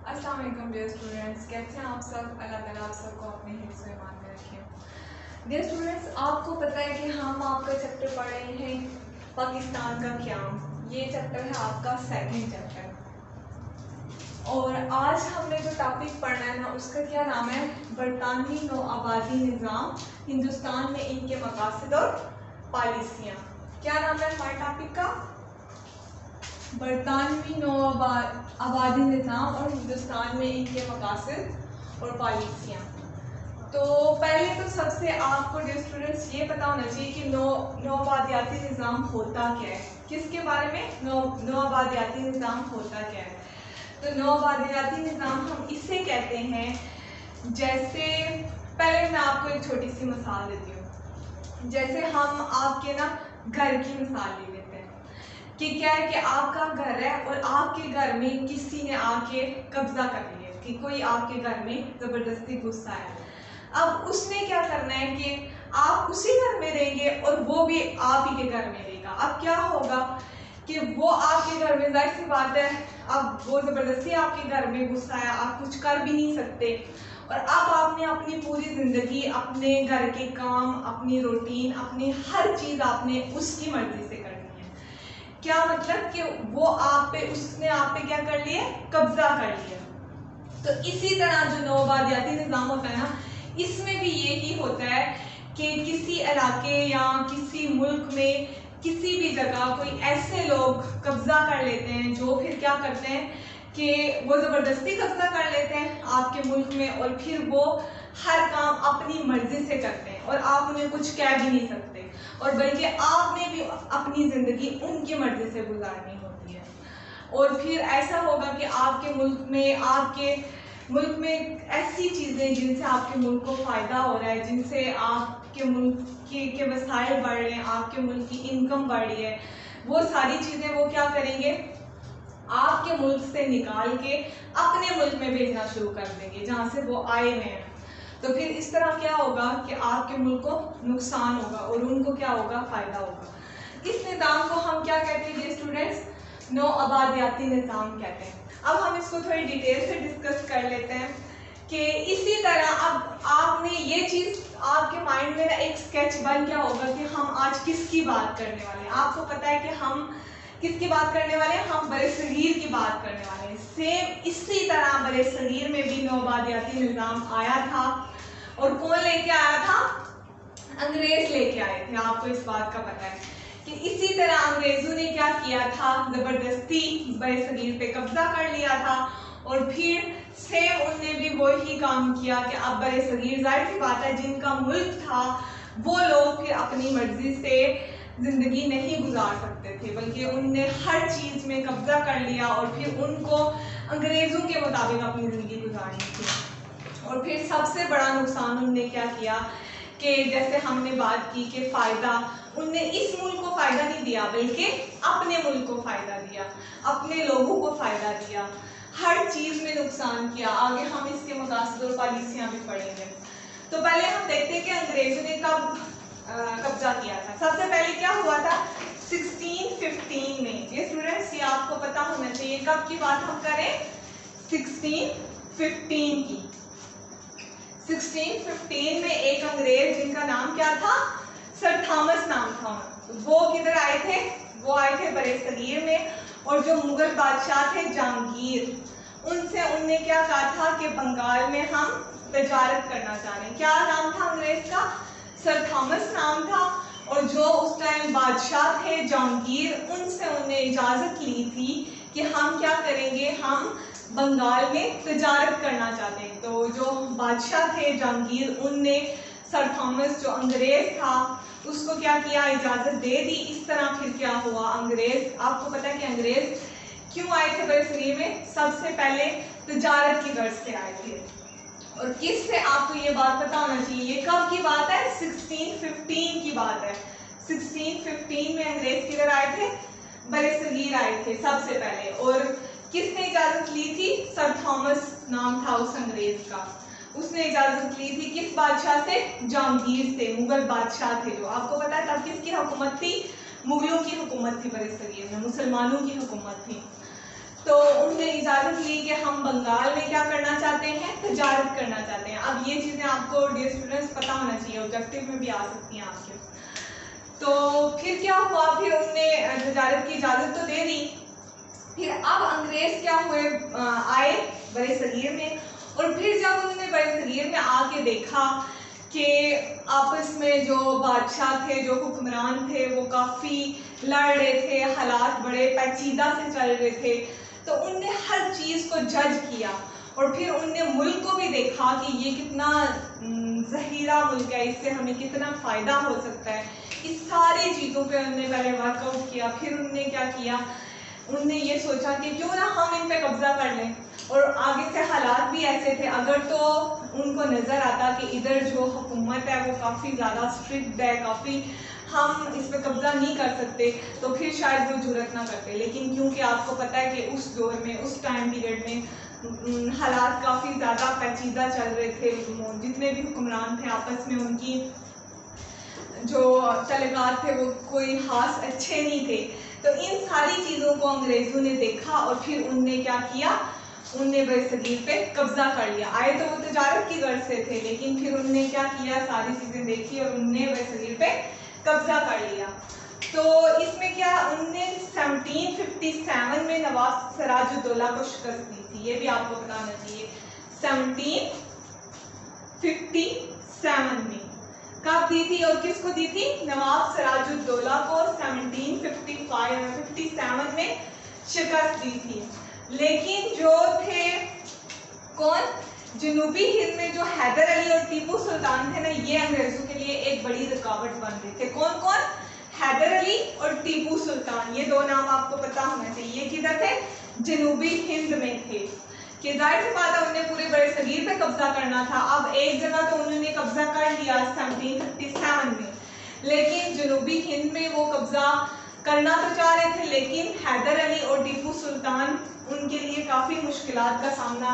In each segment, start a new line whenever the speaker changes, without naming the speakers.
अस्सलाम वालेकुम dear students, कैसे हैं आप सब। अल्लाह ताला आप सबको अपने हिफ्ज़ व ईमान में रखें। डियर स्टूडेंट्स, आपको पता है कि हम आपका चैप्टर पढ़ रहे हैं पाकिस्तान का क़याम। ये चैप्टर है आपका सेकंड चैप्टर, और आज हमने जो टॉपिक पढ़ना है ना, उसका क्या नाम है, बरतानवी नौआबादी निज़ाम, हिंदुस्तान में इनके मकासद और पॉलिसियाँ। क्या नाम है हमारे टॉपिक का? बरतानवी नौआबादी निज़ाम और हिंदुस्तान में इनके मकासद और पॉलिसियाँ। तो पहले तो सबसे आपको डियर स्टूडेंट्स ये पता होना चाहिए कि नौआबादियाती निज़ाम होता क्या है। किसके बारे में? नौआबादियाती निज़ाम होता क्या है। तो नौआबादियाती निज़ाम हम इससे कहते हैं, जैसे पहले मैं आपको एक छोटी सी मिसाल देती हूँ। जैसे हम आपके ना घर की मिसाल ले लेते हैं कि क्या है कि आपका घर है और आपके घर में किसी ने आके कब्जा कर लिया, कि कोई आपके घर में ज़बरदस्ती घुसा है। अब उसने क्या करना है कि आप उसी घर में रहेंगे और वो भी आप ही के घर में रहेगा। अब क्या होगा कि वो आपके घर में, जाहिर सी बात है, अब वो ज़बरदस्ती आपके घर में घुसा है, आप कुछ कर भी नहीं सकते। और अब आपने अपनी पूरी ज़िंदगी, अपने घर के काम, अपनी रूटीन, अपनी हर चीज़ आपने उसकी मर्ज़ी से करनी है। क्या मतलब कि वो आप पे, उसने आप पे क्या कर लिया, कब्जा कर लिया। तो इसी तरह जो नौआबादियाती निज़ाम होता है ना, इसमें भी यही होता है कि किसी इलाके या किसी मुल्क में किसी भी जगह कोई ऐसे लोग कब्जा कर लेते हैं जो फिर क्या करते हैं कि वो ज़बरदस्ती कब्जा कर लेते हैं आपके मुल्क में, और फिर वो हर काम अपनी मर्जी से करते हैं और आप उन्हें कुछ कह भी नहीं सकते, और बल्कि आपने भी अपनी ज़िंदगी उनकी मर्जी से गुजारनी होती है। और फिर ऐसा होगा कि आपके मुल्क में ऐसी चीज़ें जिनसे आपके मुल्क को फ़ायदा हो रहा है, जिनसे आपके मुल्क के वसाइल बढ़ रहे हैं, आपके मुल्क की इनकम बढ़ रही है, वो सारी चीज़ें वो क्या करेंगे, आपके मुल्क से निकाल के अपने मुल्क में भेजना शुरू कर देंगे जहाँ से वो आए हुए हैं। तो फिर इस तरह क्या होगा कि आपके मुल्क को नुकसान होगा और उनको क्या होगा, फ़ायदा होगा। इस निज़ाम को हम क्या कहते हैं ये स्टूडेंट्स? नौआबादियाती निज़ाम कहते हैं। अब हम इसको थोड़ी डिटेल से डिस्कस कर लेते हैं कि इसी तरह अब आपने ये चीज़ आपके माइंड में ना एक स्केच बन गया होगा कि हम आज किसकी बात करने वाले हैं। आपको पता है कि हम किसकी बात करने वाले हैं? हम बरसगीर की बात करने वाले हैं। सेम इसी तरह बरसगीर में भी नौआबादियाती निज़ाम आया था, और कौन लेके आया था? अंग्रेज लेके आए थे। आपको इस बात का पता है कि इसी तरह अंग्रेजों ने क्या किया था, ज़बरदस्ती बरसगीर पे कब्जा कर लिया था, और फिर सेम उनने भी वही काम किया कि अब बरसगीर, जाहिर सी बात है, जिनका मुल्क था वो लोग फिर अपनी मर्जी से ज़िंदगी नहीं गुजार सकते थे, बल्कि उनने हर चीज़ में कब्जा कर लिया और फिर उनको अंग्रेज़ों के मुताबिक अपनी ज़िंदगी गुजारनी थी। और फिर सबसे बड़ा नुकसान उनने क्या किया कि जैसे हमने बात की कि फ़ायदा, उनने इस मुल्क को फ़ायदा नहीं दिया बल्कि अपने मुल्क को फ़ायदा दिया, अपने लोगों को फ़ायदा दिया, हर चीज़ में नुकसान किया। आगे हम इसके मकासद और पॉलिसियाँ भी पढ़ेंगे। तो पहले हम देखते हैं कि अंग्रेज़ों ने कब कब्जा किया था। सबसे पहले क्या हुआ था? 1615 में। ये स्टूडेंट्स, ये आपको पता होना चाहिए कब की बात हम करें, 1615 की। 1615 में एक अंग्रेज जिनका नाम क्या था, सर थॉमस नाम था, वो किधर आए थे? वो आए थे बरसगीर में, और जो मुगल बादशाह थे जहांगीर, उनसे उनने क्या कहा था कि बंगाल में हम तजारत करना चाह रहे हैं। क्या नाम था अंग्रेज का? सर थॉमस नाम था। और जो उस टाइम बादशाह थे जहांगीर, उनसे उन्हें इजाज़त ली थी कि हम क्या करेंगे, हम बंगाल में तजारत करना चाहते हैं। तो जो बादशाह थे जहांगीर, उनने सर थॉमस जो अंग्रेज़ था उसको क्या किया, इजाज़त दे दी। इस तरह फिर क्या हुआ, अंग्रेज़, आपको पता है कि अंग्रेज़ क्यों आए थे बरसगीर में? सबसे पहले तजारत की गर्ज से आए थे। और किस से, आपको ये बात पता होना चाहिए, ये कब की बात है? 1615 की बात है। 1615 में अंग्रेज किधर आए थे? बरसगीर आए थे सबसे पहले। और किसने इजाज़त ली थी? सर थॉमस नाम था उस अंग्रेज का। उसने इजाज़त ली थी किस बादशाह से? जहांगीर से, मुगल बादशाह थे जो। आपको पता है तब किसकी हुकूमत थी? मुगलों की हुकूमत थी बरसगीर में, मुसलमानों की हुकूमत थी। تو انہوں نے اجازت لی کہ ہم بنگال میں کیا کرنا چاہتے ہیں، تجارت کرنا چاہتے ہیں. اب یہ چیزیں آپ کو ڈیئر اسٹوڈنٹس پتہ ہونا چاہیے، آبجیکٹیو میں بھی آ سکتی ہیں آپ کے. تو پھر کیا ہوا، پھر انہوں نے تجارت کی اجازت تو دے دی. پھر اب انگریز کیا ہوئے، آئے برِ صغیر میں، اور پھر جب انہوں نے برِ صغیر میں آ کے دیکھا کہ آپس میں جو بادشاہ تھے، جو حکمران تھے، وہ کافی لڑ رہے تھے، حالات بڑے پیچیدہ سے چل رہے تھے، تو ان نے ہر چیز کو جج کیا. اور پھر ان نے ملک کو بھی دیکھا کہ یہ کتنا ذخیرہ ملک ہے، اس سے ہمیں کتنا فائدہ ہو سکتا ہے. اس ساری چیزوں پہ انہوں نے پہلے ورک آؤٹ کیا. پھر انہوں نے کیا کیا، انہوں نے یہ سوچا کہ کیوں نہ ہم ان پہ قبضہ کر لیں. اور آگے سے حالات بھی ایسے تھے، اگر تو ان کو نظر آتا کہ ادھر جو حکومت ہے وہ کافی زیادہ اسٹرکٹ ہے، کافی ہم اس پہ قبضہ نہیں کر سکتے، تو پھر شاید وہ جرأت نہ کرتے. لیکن کیونکہ آپ کو پتہ ہے کہ اس دور میں، اس ٹائم پیریڈ میں حالات کافی زیادہ پیچیدہ چل رہے تھے، جتنے بھی حکمران تھے آپس میں ان کی جو تعلقات تھے وہ کوئی خاص اچھے نہیں تھے. تو ان ساری چیزوں کو انگریزوں نے دیکھا اور پھر ان نے کیا کیا، ان نے برِ صغیر پہ قبضہ کر لیا. آئے تو وہ تجارت کی غرض سے تھے، لیکن پھر انہوں نے کیا کیا، ساری چیزیں دیکھی اور انہوں نے برِ صغیر پہ قبضہ کر لیا. تو اس میں کیا، انہوں نے 1757 میں نواب سراج الدولہ کو شکست دی تھی. یہ بھی آپ کو بتانا چاہیے. 1757 میں کب دی تھی اور کس کو دی تھی؟ نواب سراج الدولہ کو 1757 میں شکست دی تھی. لیکن جو تھے کون، جنوبی ہند میں جو حیدر علی اور ٹیپو سلطان تھے نا، یہ انگریزوں کے لیے ایک بڑی رکاوٹ بن رہے تھے. کون کون؟ حیدر علی اور ٹیپو سلطان. یہ دو نام آپ کو پتہ ہونا چاہیے. یہ کدھر تھے؟ جنوبی ہند میں تھے. کہ ظاہر سی بات ہے انہیں پورے برِ صغیر پہ قبضہ کرنا تھا. اب ایک جگہ تو انہوں نے قبضہ کر لیا 1757 میں، لیکن جنوبی ہند میں وہ قبضہ کرنا تو چاہ رہے تھے، لیکن حیدر علی اور ٹیپو سلطان ان کے لیے کافی مشکلات کا سامنا،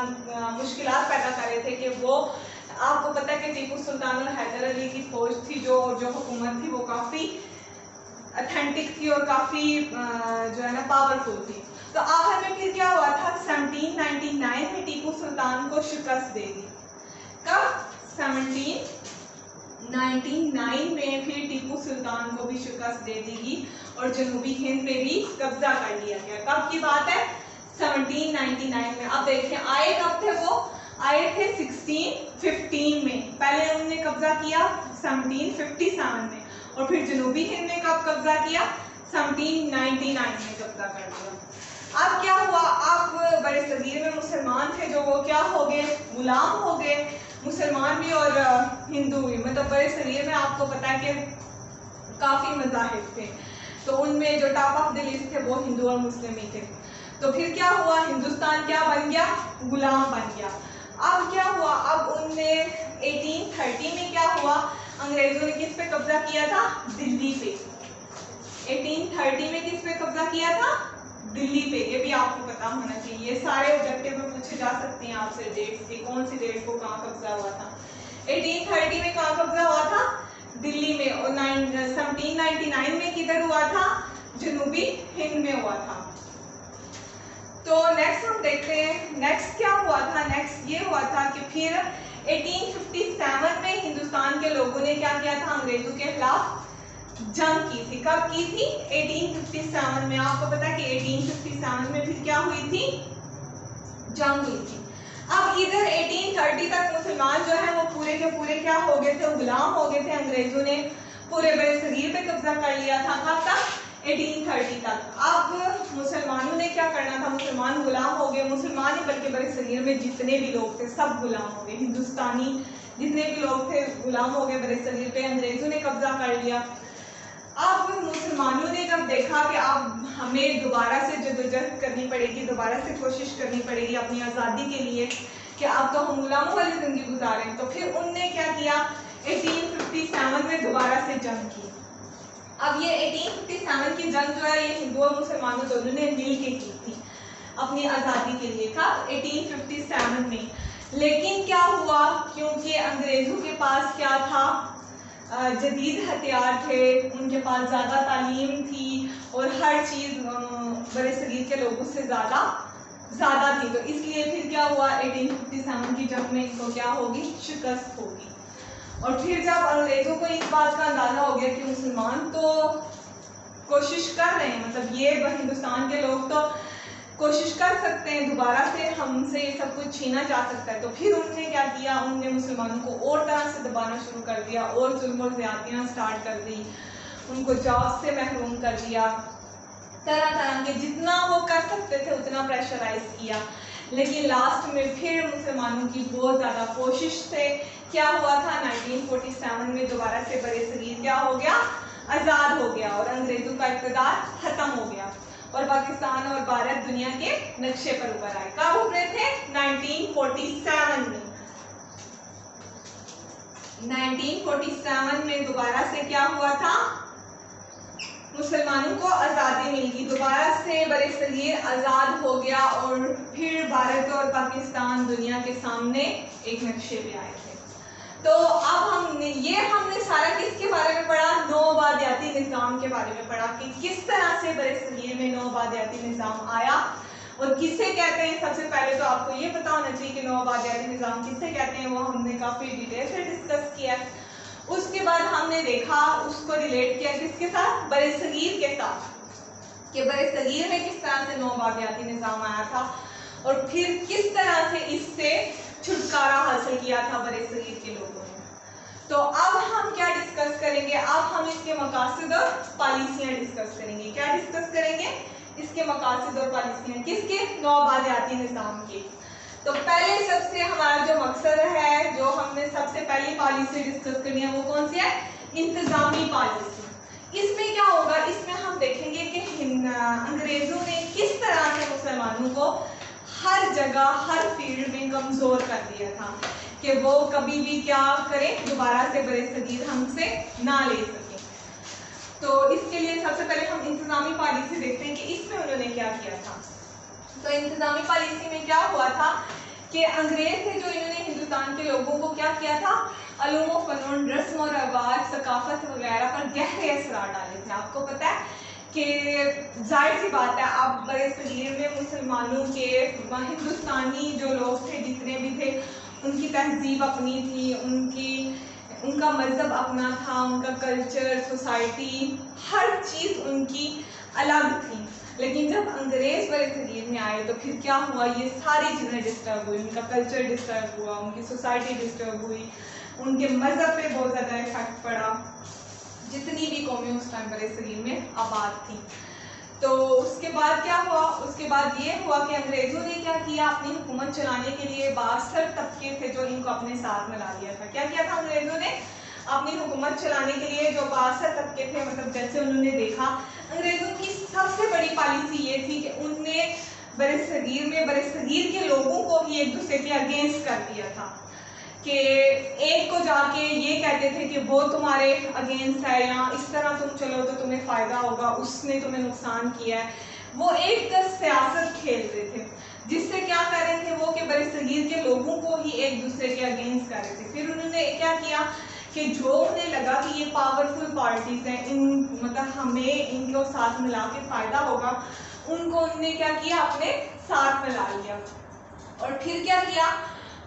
مشکلات پیدا کر رہے تھے. کہ وہ آپ کو پتہ ہے کہ ٹیپو سلطان اور حیدر علی کی فوج تھی، جو حکومت تھی وہ کافی اتھینٹک تھی اور کافی جو ہے نا پاورفل تھی. تو آخر میں پھر کیا ہوا تھا، 1799 میں ٹیپو سلطان کو شکست دے دی. کب؟ 1799 میں پھر ٹیپو سلطان کو بھی شکست دے دی گئی اور جنوبی ہند پہ بھی قبضہ کر لیا گیا. کب کی بات ہے؟ 1799 میں. اب دیکھیں آئے کب تھے، وہ آئے تھے 1615 میں. پہلے انہوں نے قبضہ کیا 1757 میں، اور پھر جنوبی ہند میں کب قبضہ کیا؟ 1799 میں قبضہ کر لیا. اب کیا ہوا، اب برِ صغیر میں مسلمان تھے جو وہ کیا ہو گئے، غلام ہو گئے. مسلمان بھی اور ہندو بھی. مطلب برِ صغیر میں آپ کو پتہ ہے کہ کافی مذاہب تھے، تو ان میں جو ٹاپ آف دی لسٹ تھے وہ ہندو اور مسلم ہی تھے. تو پھر کیا ہوا، ہندوستان کیا بن گیا، غلام بن گیا. اب کیا ہوا، اب ان نے 1830 میں کیا ہوا، انگریزوں نے کس پہ قبضہ کیا تھا؟ دلی پہ. 1830 میں کس پہ قبضہ کیا تھا؟ دلی پہ. یہ بھی آپ کو پتا ہونا چاہیے. یہ سارے آبجیکٹیو میں پوچھے جا سکتے ہیں آپ سے ڈیٹس کی، کون سی ڈیٹ کو کہاں قبضہ ہوا تھا. 1830 میں کہاں قبضہ ہوا تھا؟ دلی میں. اور 1799 میں کدھر ہوا تھا؟ جنوبی ہند میں ہوا تھا. تو نیکسٹ ہم دیکھتے ہیں نیکسٹ کیا ہوا تھا. نیکسٹ یہ ہوا تھا کہ پھر 1857 میں ہندوستان کے لوگوں نے کیا کیا تھا، انگریزوں کے خلاف جنگ کی تھی. کب کی تھی؟ 1857 میں. آپ کو پتا ہے کہ 1857 میں پھر کیا ہوئی تھی، جنگ ہوئی تھی. اب ادھر 1830 تک مسلمان جو ہیں وہ پورے کے پورے کیا ہو گئے تھے، غلام ہو گئے تھے. انگریزوں نے پورے برِ صغیر پہ قبضہ کر لیا تھا. کب تک؟ 1830 تک. اب مسلمانوں نے کیا کرنا تھا، مسلمان غلام ہو گئے. مسلمان ہی بلکہ برِ صغیر میں جتنے بھی لوگ تھے سب غلام ہو گئے. ہندوستانی جتنے بھی لوگ تھے غلام ہو گئے برِ صغیر پہ. انگریزوں نے قبضہ کر لیا. اب مسلمانوں نے جب دیکھا کہ اب ہمیں دوبارہ سے جدوجہد کرنی پڑے گی، دوبارہ سے کوشش کرنی پڑے گی اپنی آزادی کے لیے، کہ اب تو ہم غلاموں والی زندگی گزاریں، تو پھر ان نے کیا کیا، 1857 میں دوبارہ سے جنگ کی. اب یہ 1857 کی جنگ جو ہے یہ ہندو اور مسلمانوں دونوں نے مل کے کی تھی اپنی آزادی کے لیے. کب؟ 1857 میں. لیکن کیا ہوا، کیونکہ انگریزوں کے پاس کیا تھا، جدید ہتھیار تھے، ان کے پاس زیادہ تعلیم تھی اور ہر چیز برِ صغیر کے لوگوں سے زیادہ ज़्यादा थी, तो इसलिए फिर क्या हुआ 1857 की जंग में इनको क्या होगी, शिकस्त होगी। और फिर जब अंग्रेज़ों को इस बात का अंदाज़ा हो गया कि मुसलमान तो कोशिश कर रहे हैं, मतलब ये हिंदुस्तान के लोग तो कोशिश कर सकते हैं, दोबारा से हमसे ये सब कुछ छीना जा सकता है, तो फिर उन्होंने क्या किया, उनने मुसलमानों को और तरह से दबाना शुरू कर दिया, और जुल्म और ज़्यादतियाँ स्टार्ट कर दी, उनको जॉब से महरूम कर दिया, तरह तरह के जितना वो कर सकते थे उतना प्रेशराइज किया। लेकिन लास्ट में फिर मुसलमानों की बहुत ज़्यादा कोशिश से क्या हुआ था, 1947 में दोबारा से बरसगीर क्या हो गया, आज़ाद हो गया, और अंग्रेज़ों का इक़्तिदार ख़त्म हो गया, और पाकिस्तान और भारत दुनिया के नक्शे पर उभर आए। कब उभरे थे, 1947 में। 1947 में दोबारा से क्या हुआ था, मुसलमानों को आज़ादी मिल गई, दोबारा से बरसगीर आज़ाद हो गया, और फिर भारत और पाकिस्तान दुनिया के सामने एक नक्शे पे आए थे। तो अब हमने सारा किसके बारे में पढ़ा, नौआबादियाती निज़ाम के बारे में पढ़ा कि किस तरह से बरसगीर में नौआबादियाती निज़ाम आया और किसे कहते हैं। सबसे पहले तो आपको ये पता होना चाहिए कि नौआबादियाती निज़ाम किसे कहते हैं, वो हमने काफ़ी डिटेल से डिस्कस किया। उसके बाद हमने देखा, उसको रिलेट किया किसके साथ, बरसगीर के साथ, कि बरसगीर में किस तरह से नौआबादियाती निज़ाम आया था, और फिर किस तरह से इससे छुटकारा हासिल किया था बरसगीर के लोगों ने। तो अब हम क्या डिस्कस करेंगे, अब हम इसके मकासद और पॉलिसियाँ डिस्कस करेंगे। क्या डिस्कस करेंगे, इसके मकासद और पॉलिसियाँ, किसके, नौआबादियाती निज़ाम के। तो पहले सबसे हमारा जो मकसद है, जो हमने सबसे पहली पॉलिसी डिस्कस करनी है, वो कौन सी है, इंतज़ामी पॉलिसी। इसमें क्या होगा, इसमें हम देखेंगे कि अंग्रेज़ों ने किस तरह से मुसलमानों को हर जगह हर फील्ड में कमज़ोर कर दिया था, कि वो कभी भी क्या करें, दोबारा से बरसगीर हमसे ना ले सके। तो इसके लिए सबसे पहले हम इंतज़ामी पॉलिसी देखते हैं कि इसमें उन्होंने क्या किया था। तो इंतज़ामी पॉलिसी में क्या हुआ था कि अंग्रेज़ थे जो इन्होंने हिंदुस्तान के लोगों को क्या किया था, अलूम व फ़नून, रस्म और रवाज, सकाफत वगैरह पर गहरे असरार डाले थे। आपको पता है कि जाहिर सी बात है, अब बरसगीर में मुसलमानों के, हिंदुस्तानी जो लोग थे जितने भी थे, उनकी तहजीब अपनी थी, उनका मज़हब अपना था, उनका कल्चर, सोसाइटी, हर चीज़ उनकी अलग थी। लेकिन जब अंग्रेज़ बरसगीर में आए तो फिर क्या हुआ, ये सारी चीज़ें डिस्टर्ब हुई, उनका कल्चर डिस्टर्ब हुआ, उनकी सोसाइटी डिस्टर्ब हुई, उनके मज़हब पे बहुत ज़्यादा इफेक्ट पड़ा, जितनी भी कौमें उस टाइम बरसगीर में आबाद थी। तो उसके बाद क्या हुआ, उसके बाद ये हुआ कि अंग्रेज़ों ने क्या किया, अपनी हुकूमत चलाने के लिए 62 तबके थे जो इनको अपने साथ मिला लिया था। क्या किया था अंग्रेज़ों ने, अपनी हुकूमत चलाने के लिए जो 62 तबके थे, मतलब जैसे उन्होंने देखा, अंग्रेज़ों की सबसे बड़ी पॉलिसी ये थी कि उनने बरसगीर के लोगों को ही एक दूसरे के अगेंस्ट कर दिया था, कि एक को जाके ये कहते थे कि वो तुम्हारे अगेंस्ट है, या इस तरह तुम चलो तो तुम्हें फ़ायदा होगा, उसने तुम्हें नुकसान किया है। वो एक सियासत खेल रहे थे, जिससे क्या कर रहे थे वो, कि बरसगीर के लोगों को ही एक दूसरे के अगेंस्ट कर रहे थे। फिर उन्होंने क्या किया कि जो उन्हें लगा कि ये पावरफुल पार्टीज़ हैं, मतलब हमें इनको साथ मिला के फ़ायदा होगा, उनको उन्होंने क्या किया, अपने साथ मिला लिया। और फिर क्या किया,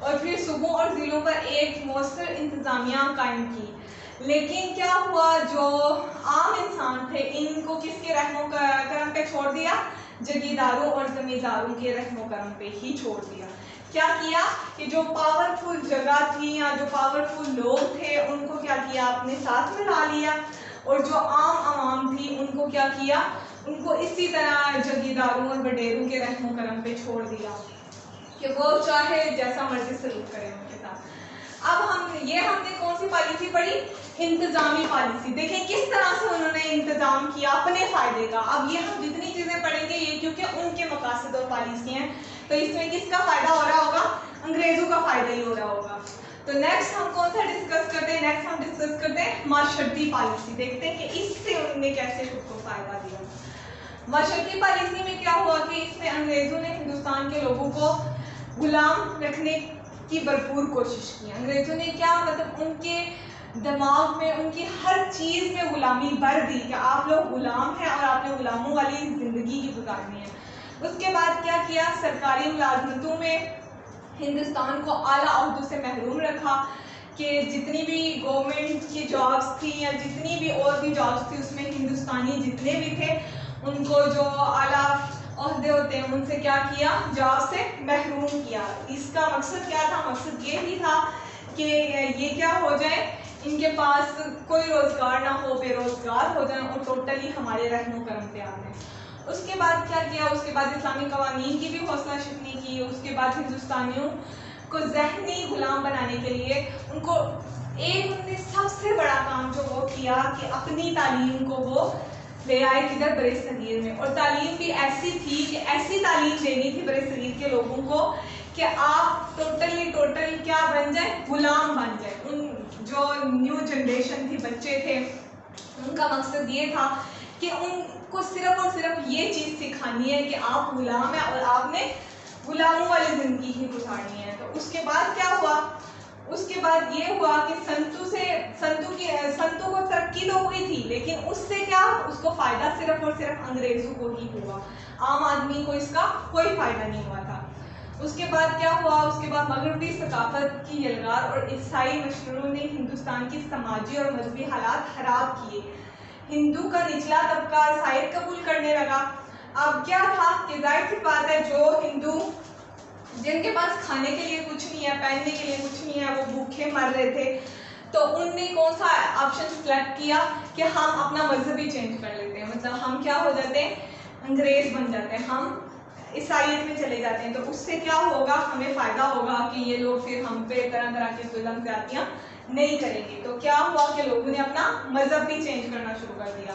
और फिर सूबों और ज़िलों पर एक मौसर इंतज़ामिया कायम की। लेकिन क्या हुआ, जो आम इंसान थे, इनको किसके रहमो करम पे छोड़ दिया, जगीरदारों और ज़मींदारों के रहमो करम पे ही छोड़ दिया। क्या किया कि जो पावरफुल जगह थी या जो पावरफुल लोग थे, उनको क्या किया, अपने साथ मिला लिया, और जो आम आवाम थी उनको क्या किया, उनको इसी तरह जगीरदारों और वडेरों के रहमो करम पे छोड़ दिया कि वो चाहे जैसा मर्जी सलूक करें उनके साथ। अब हमने कौन सी पॉलिसी पढ़ी, इंतज़ामी पॉलिसी। देखें किस तरह से उन्होंने इंतज़ाम किया अपने फ़ायदे का। अब ये हम जितनी चीज़ें पढ़ेंगे ये क्योंकि उनके मकासद और पॉलिसी हैं, तो इसमें किसका फ़ायदा हो रहा होगा, अंग्रेज़ों का फ़ायदा ही हो रहा होगा। तो नेक्स्ट हम कौन सा डिस्कस करते हैं, नेक्स्ट हम डिस्कस करते हैं माशरती पॉलिसी। देखते हैं कि इससे उन्होंने कैसे खुद को फ़ायदा दिया। माशरती पॉलिसी में क्या हुआ कि इसमें अंग्रेज़ों ने हिंदुस्तान के लोगों को गुलाम रखने की भरपूर कोशिश की। अंग्रेज़ों ने क्या, मतलब उनके दिमाग में, उनकी हर चीज़ में गुलामी भर दी कि आप लोग गुलाम हैं और आपने गुलामों वाली ज़िंदगी की गुजारनी है। اس کے بعد کیا کیا، سرکاری ملازمتوں میں ہندوستان کو اعلیٰ عہدوں سے محروم رکھا کہ جتنی بھی گورنمنٹ کی جابس تھیں یا جتنی بھی اور بھی جابس تھی اس میں ہندوستانی جتنے بھی تھے ان کو جو اعلیٰ عہدے ہوتے ہیں ان سے کیا کیا، جاب سے محروم کیا. اس کا مقصد کیا تھا، مقصد یہ ہی تھا کہ یہ کیا ہو جائے، ان کے پاس کوئی روزگار نہ ہو، بے روزگار ہو جائیں اور ٹوٹلی ہمارے رہن و کرم پہ آ جائیں. اس کے بعد کیا کیا، اس کے بعد اسلامی قوانین کی بھی حوصلہ شکنی کی. اس کے بعد ہندوستانیوں کو ذہنی غلام بنانے کے لیے ان کو انہوں نے سب سے بڑا کام جو وہ کیا کہ اپنی تعلیم کو وہ لے آئے کدھر، برِ صغیر میں. اور تعلیم بھی ایسی تھی کہ ایسی تعلیم دینی تھی برِ صغیر کے لوگوں کو کہ آپ ٹوٹل کیا بن جائیں، غلام بن جائیں. ان جو نیو جنریشن تھی، بچے تھے، ان کا مقصد یہ تھا کہ ان کو صرف اور صرف یہ چیز سکھانی ہے کہ آپ غلام ہیں اور آپ نے غلاموں والی زندگی ہی گزارنی ہے. تو اس کے بعد کیا ہوا، اس کے بعد یہ ہوا کہ سنتوں کو ترقی تو ہوئی تھی لیکن اس سے کیا، اس کو فائدہ صرف اور صرف انگریزوں کو ہی ہوا، عام آدمی کو اس کا کوئی فائدہ نہیں ہوا تھا. اس کے بعد کیا ہوا، اس کے بعد مغربی ثقافت کی یلغار اور عیسائی مشروں نے ہندوستان کی سماجی اور مذہبی حالات خراب کیے. ہندو کا نچلا طبقہ عیسائیت قبول کرنے لگا. اب کیا تھا کہ ظاہر سی بات ہے جو ہندو جن کے پاس کھانے کے لیے کچھ نہیں ہے، پہننے کے لیے کچھ نہیں ہے، وہ بھوکے مر رہے تھے، تو ان نے کون سا آپشن سلیکٹ کیا کہ ہم اپنا مذہب ہی چینج کر لیتے ہیں. مطلب ہم کیا ہو جاتے ہیں، انگریز بن جاتے ہیں، ہم عیسائیت میں چلے جاتے ہیں. تو اس سے کیا ہوگا، ہمیں فائدہ ہوگا کہ یہ لوگ پھر ہم پہ طرح طرح کے ظلم زیادتیاں نہیں کریں گے. تو کیا ہوا کہ لوگوں نے اپنا مذہب بھی چینج کرنا شروع کر دیا.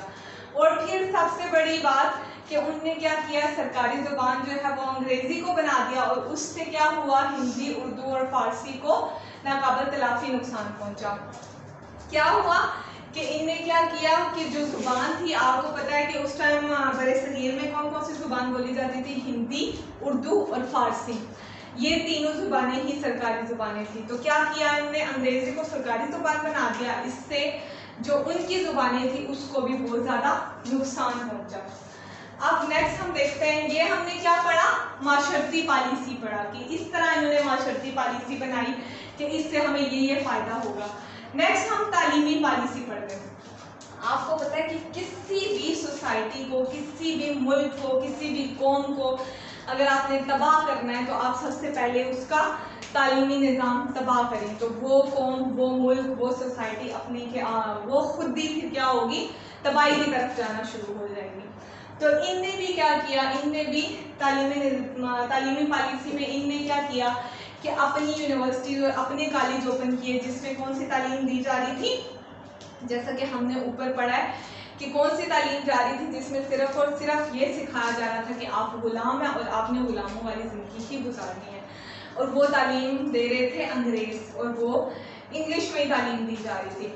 اور پھر سب سے بڑی بات کہ ان نے کیا کیا، سرکاری زبان جو ہے وہ انگریزی کو بنا دیا اور اس سے کیا ہوا، ہندی، اردو اور فارسی کو ناقابل تلافی نقصان پہنچا. کیا ہوا کہ ان نے کیا کیا کہ جو زبان تھی، آپ کو پتا ہے کہ اس ٹائم برِ صغیر میں کون سی زبان بولی جاتی تھی، ہندی، اردو اور فارسی. یہ تینوں زبانیں ہی سرکاری زبانیں تھیں. تو کیا کیا انہوں نے، انگریزی کو سرکاری زبان بنا دیا، اس سے جو ان کی زبانیں تھیں اس کو بھی بہت زیادہ نقصان پہنچا. اب نیکسٹ ہم دیکھتے ہیں، یہ ہم نے کیا پڑھا، معاشرتی پالیسی پڑھا کہ اس طرح انہوں نے معاشرتی پالیسی بنائی کہ اس سے ہمیں یہ فائدہ ہوگا. نیکسٹ ہم تعلیمی پالیسی پڑھتے ہیں. آپ کو پتا ہے کہ کسی بھی سوسائٹی کو، کسی بھی ملک کو، کسی بھی قوم کو اگر آپ نے تباہ کرنا ہے تو آپ سب سے پہلے اس کا تعلیمی نظام تباہ کریں. تو وہ قوم، وہ ملک، وہ سوسائٹی اپنی وہ خود بھی پھر کیا ہوگی، تباہی کی طرف جانا شروع ہو جائے گی. تو ان نے بھی کیا کیا، ان نے بھی تعلیمی پالیسی میں ان نے کیا کیا کہ اپنی یونیورسٹیز اور اپنے کالج اوپن کیے جس میں کون سی تعلیم دی جا رہی تھی، جیسا کہ ہم نے اوپر پڑھا ہے کہ کون سی تعلیم جا رہی تھی جس میں صرف اور صرف یہ سکھایا جا رہا تھا کہ آپ غلام ہیں اور آپ نے غلاموں والی زندگی ہی گزارنی ہے. اور وہ تعلیم دے رہے تھے انگریز اور وہ انگلش میں ہی تعلیم دی جا رہی تھی.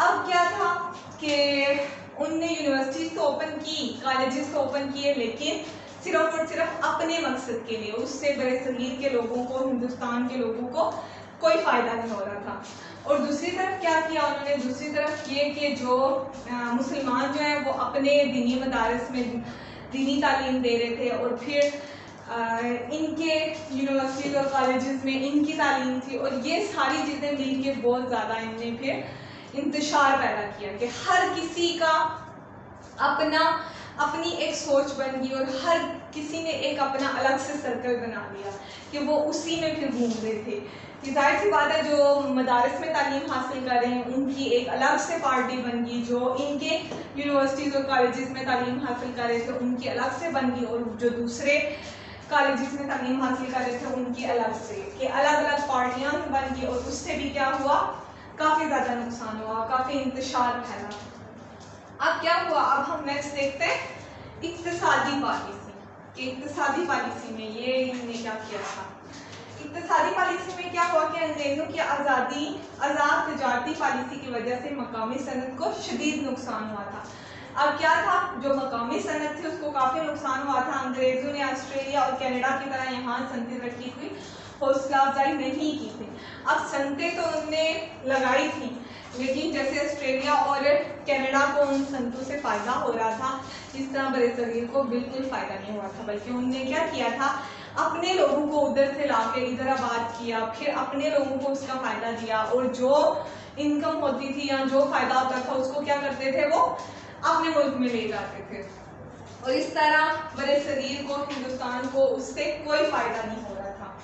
اب کیا تھا کہ ان نے یونیورسٹیز تو اوپن کی، کالجز تو اوپن کیے، لیکن صرف اور صرف اپنے مقصد کے لیے. اس سے برِ صغیر کے لوگوں کو، ہندوستان کے لوگوں کو کوئی فائدہ نہیں ہو رہا تھا. اور دوسری طرف کیا کیا انہوں نے، دوسری طرف یہ کہ جو مسلمان جو ہیں وہ اپنے دینی مدارس میں دینی تعلیم دے رہے تھے اور پھر ان کے یونیورسٹیز اور کالجز میں ان کی تعلیم تھی. اور یہ ساری چیزیں مل کے بہت زیادہ ان نے پھر انتشار پیدا کیا کہ ہر کسی کا اپنی ایک سوچ بن گئی اور ہر کسی نے ایک اپنا الگ سے سرکل بنا لیا کہ وہ اسی میں پھر گھوم رہے تھے. کہ ظاہر سی بات ہے جو مدارس میں تعلیم حاصل کر رہے ہیں ان کی ایک الگ سے پارٹی بن گئی، جو ان کے یونیورسٹیز اور کالجز میں تعلیم حاصل کر رہے تھے ان کی الگ سے بن گئی، اور جو دوسرے کالجز میں تعلیم حاصل کر رہے تھے ان کی الگ سے، کہ الگ الگ پارٹیاں بن گئی. اور اس سے بھی کیا ہوا، کافی زیادہ نقصان ہوا، کافی انتشار پھیلا. اب کیا ہوا، اب ہم نیکسٹ دیکھتے ہیں اقتصادی پالیسی کہ اقتصادی پالیسی میں یہ انہوں نے کیا کیا تھا. اقتصادی پالیسی میں کیا ہوا کہ انگریزوں کی آزاد تجارتی پالیسی کی وجہ سے مقامی صنعت کو شدید نقصان ہوا تھا. अब क्या था, जो मकामी सनत थी उसको काफ़ी नुकसान हुआ था। अंग्रेज़ों ने ऑस्ट्रेलिया और कनाडा की तरह यहाँ सनती रखी हुई हौसला अफजाई नहीं की थी। अब सनतें तो उनने लगाई थी, लेकिन जैसे ऑस्ट्रेलिया और कनाडा को उन सनतों से फ़ायदा हो रहा था, इस तरह बरसगीर को बिल्कुल फ़ायदा नहीं हुआ था। बल्कि उनने क्या किया था, अपने लोगों को उधर से लाके इधर आबाद किया, फिर अपने लोगों को उसका फ़ायदा दिया, और जो इनकम होती थी या जो फ़ायदा होता था उसको क्या करते थे, वो अपने मुल्क में ले जाते थे। और इस तरह बरसगीर को, हिंदुस्तान को उससे कोई फ़ायदा नहीं हो रहा था।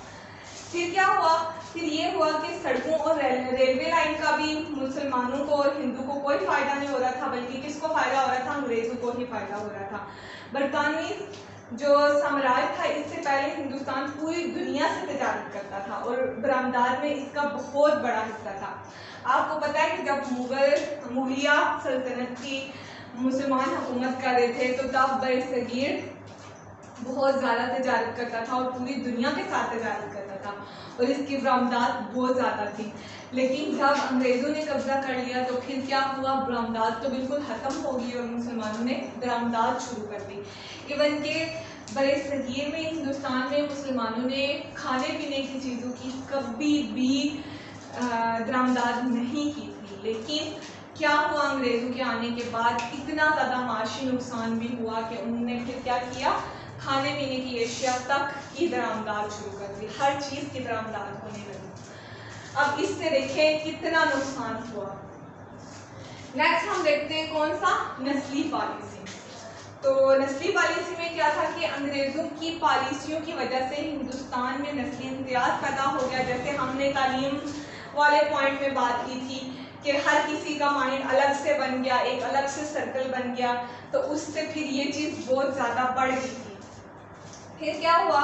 फिर क्या हुआ, फिर ये हुआ कि सड़कों और रेलवे लाइन का भी मुसलमानों को और हिंदू को कोई फ़ायदा नहीं हो रहा था, बल्कि किसको फ़ायदा हो रहा था, अंग्रेज़ों को ही फ़ायदा हो रहा था। बरतानवी जो साम्राज्य था, इससे पहले हिंदुस्तान पूरी दुनिया से तजारत करता था और बरामदात में इसका बहुत बड़ा हिस्सा था। आपको पता है कि जब मुगलिया सल्तनत की मुसलमान हुकूमत कर रहे थे, तो तब बरसगीर बहुत ज़्यादा तजारत करता था और पूरी दुनिया के साथ तजारत करता था, और इसकी बरामदात बहुत ज़्यादा थी। लेकिन जब अंग्रेज़ों ने कब्जा कर लिया तो फिर क्या हुआ, बरामदात तो बिल्कुल ख़त्म हो गई और मुसलमानों ने बरामदात शुरू कर दी। इवन के बरसगीर में, हिंदुस्तान में मुसलमानों ने खाने पीने की चीज़ों की कभी भी बरामदात नहीं की थी। लेकिन क्या हुआ, अंग्रेज़ों के आने के बाद इतना ज़्यादा माशी नुकसान भी हुआ कि उन्होंने फिर क्या किया, खाने पीने की एशिया तक की बरामदात शुरू कर दी, हर चीज़ की बरामदात होने लगी। अब इससे देखें कितना नुकसान हुआ। नेक्स्ट हम देखते हैं कौन सा, नस्ली पॉलिसी। तो नस्ली पॉलिसी में क्या था कि अंग्रेज़ों की पॉलिसियों की वजह से हिंदुस्तान में नस्ली इम्तियाज़ पैदा हो गया। जैसे हमने तालीम वाले पॉइंट में बात की थी कि हर किसी का माइंड अलग से बन गया, एक अलग से सर्कल बन गया, तो उससे फिर ये चीज़ बहुत ज़्यादा बढ़ गई थी। फिर क्या हुआ,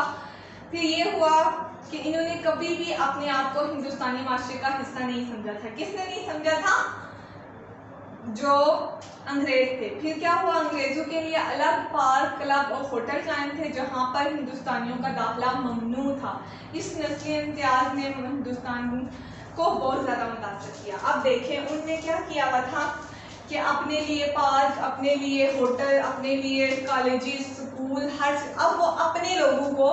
फिर ये हुआ कि इन्होंने कभी भी अपने आप को हिंदुस्तानी माशरे का हिस्सा नहीं समझा था। किसने नहीं समझा था, जो अंग्रेज थे। फिर क्या हुआ, अंग्रेजों के लिए अलग पार्क, क्लब और होटल कायम थे जहां पर हिंदुस्तानियों का दाखिला ममनू था। इस नस्ली इम्तियाज ने हिंदुस्तान को बहुत ज़्यादा मुतासर किया। अब देखें उनने क्या किया हुआ था कि अपने लिए पार्क, अपने लिए होटल, अपने लिए कॉलेजेस, स्कूल, हर, अब वो अपने लोगों को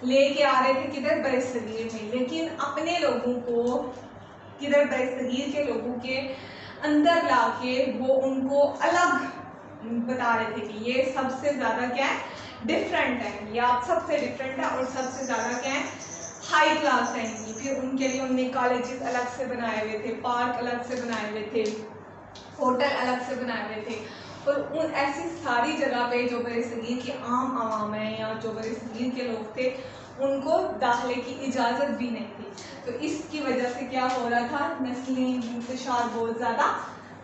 लेके आ रहे थे किधर, बरसगीर में। लेकिन अपने लोगों को किधर, बरसगीर के लोगों के अंदर लाके वो उनको अलग बता रहे थे कि ये सबसे ज़्यादा क्या है, डिफरेंट है, ये आप सबसे डिफरेंट है और सबसे ज़्यादा क्या है, हाई क्लास है इनकी। फिर उनके लिए उनने कॉलेजेस अलग से बनाए हुए थे, पार्क अलग से बनाए हुए थे, होटल अलग से बनाए हुए थे, और उन ऐसी सारी जगह पे जो बरसगीर की आम आवाम है या जो बरसगीर के लोग थे उनको दाखिले की इजाज़त भी नहीं थी। तो इसकी वजह से क्या हो रहा था, नस्ली इंतशार बहुत ज़्यादा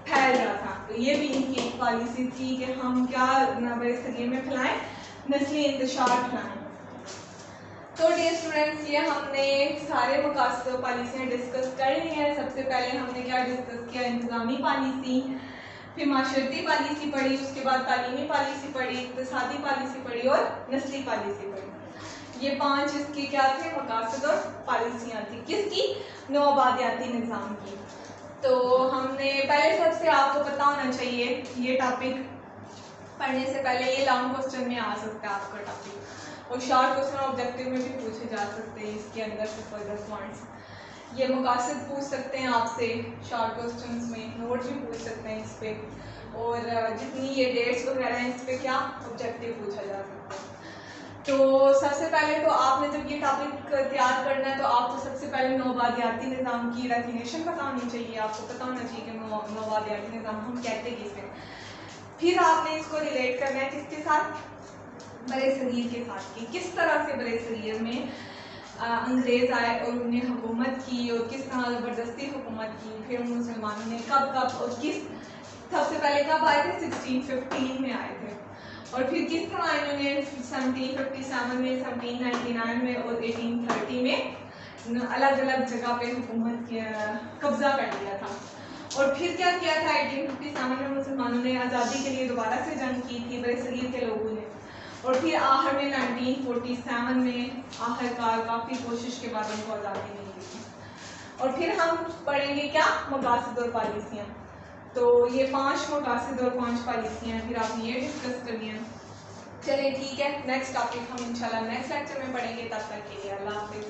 फैल रहा था। तो ये भी इनकी एक पॉलिसी थी कि हम क्या बरसगीर में फैलाएं, नस्ली इंतशार फैलाएं। तो डियर स्टूडेंट्स, ये हमने सारे मकासद पॉलिसियाँ डिस्कस कर ली हैं। सबसे पहले हमने क्या डिस्कस किया, इंतज़ामी पॉलिसी, फिर माशरती पॉलिसी पढ़ी, उसके बाद तालीमी पॉलिसी पढ़ी, इक़्तिसादी पॉलिसी पढ़ी और नस्ली पॉलिसी पढ़ी। ये 5 इसके क्या थे, मकासद और पॉलिसियाँ थी, किसकी, नौआबादियाती निज़ाम की। तो हमने पहले सबसे आपको पता होना चाहिए, ये टॉपिक पढ़ने से पहले ये लॉन्ग क्वेश्चन में आ सकता है आपका टॉपिक, और शॉर्ट क्वेश्चन ऑब्जेक्टिव में भी पूछे जा सकते हैं इसके अंदर से फर्दर पॉइंट्स। ये मकासद पूछ सकते हैं आपसे शॉर्ट क्वेश्चंस में, नोट भी पूछ सकते हैं इस पर, और जितनी ये डेट्स वगैरह हैं इस पर क्या ऑब्जेक्टिव पूछा जा सकता है। तो सबसे पहले तो आपने जब ये टॉपिक तैयार करना है तो आपको सबसे पहले नौआबादियाती निज़ाम की डेफिनेशन पता होनी चाहिए, आपको पता होना चाहिए कि नौआबादियाती निज़ाम हम कहते किसे। फिर आपने इसको रिलेट करना है किसके साथ, बरसगीर के साथ, कि किस तरह से बरसगीर में अंग्रेज़ आए और उन्हें हुकूमत की और किस तरह ज़बरदस्ती हुकूमत की, फिर मुसलमानों ने कब कब और किस, सबसे पहले कब आए थे, 1615 में आए थे, और फिर किस तरह इन्होंने 1757 में, 1799 में और 1830 में अलग अलग जगह पे हुकूमत कब्जा कर लिया था। और फिर क्या किया था, 1857 में मुसलमानों ने आज़ादी के लिए दोबारा से जंग की थी बरसगीर के लोगों ने, और फिर आखिर में 1947 में आखिरकार काफ़ी कोशिश के बाद उनको आज़ादी मिली थी। और फिर हम पढ़ेंगे क्या, मकासद और पॉलिसियाँ। تو یہ 5 مقاصد اور 5 پالیسیاں ہیں، پھر آپ نے یہ ڈسکس کرنی ہیں. چلیں ٹھیک ہے، نیکسٹ ٹاپک ہم انشاءاللہ نیکسٹ لیکچر میں پڑھیں گے. تب تک کے لیے اللہ حافظ.